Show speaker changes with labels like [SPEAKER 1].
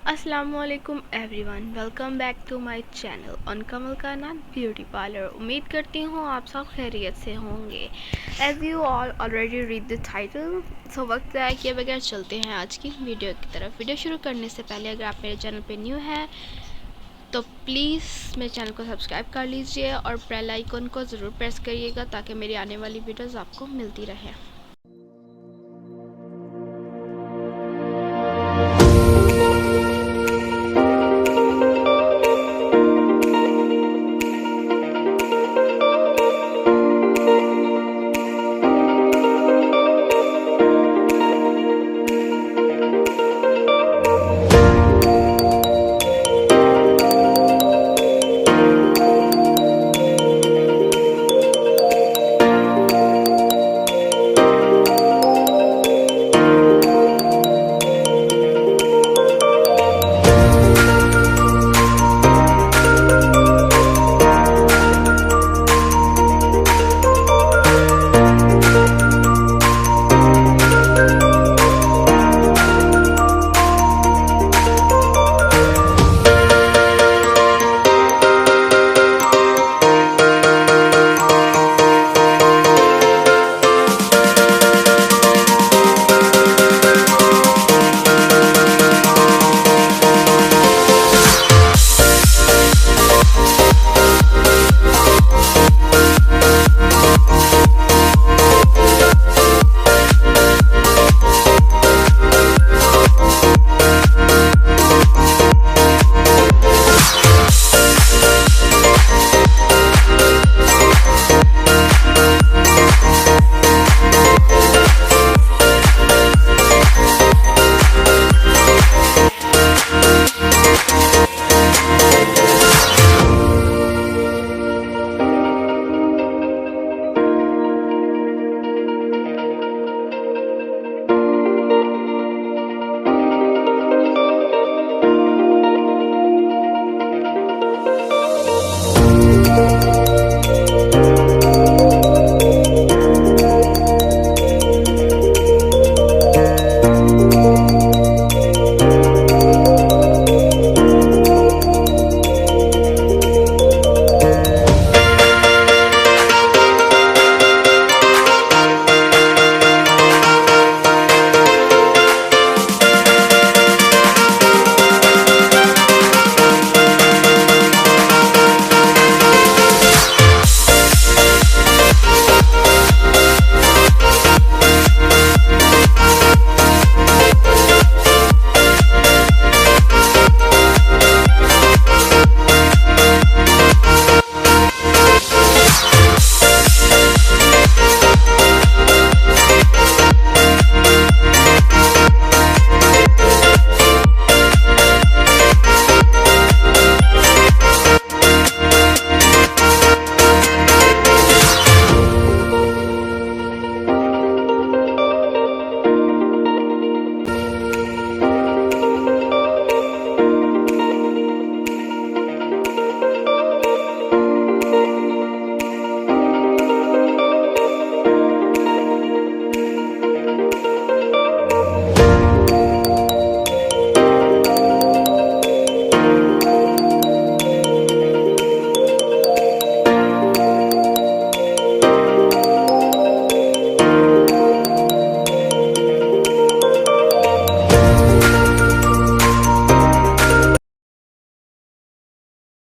[SPEAKER 1] अस्सलामुअलैकुम everyone, welcome back to my channel on Kamal का नाम ब्यूटी पार्लर। उम्मीद करती हूँ आप सब खैरियत से होंगे। As you all already read the title, so वक्त ज़ाया किए बगैर चलते हैं आज की वीडियो की तरफ। वीडियो शुरू करने से पहले अगर आप मेरे चैनल पे न्यू हैं तो प्लीज़ मेरे चैनल को सब्सक्राइब कर लीजिए और बेल आइकन को ज़रूर प्रेस करिएगा ताकि मेरी आने वाली वीडियोज़ आपको मिलती रहे।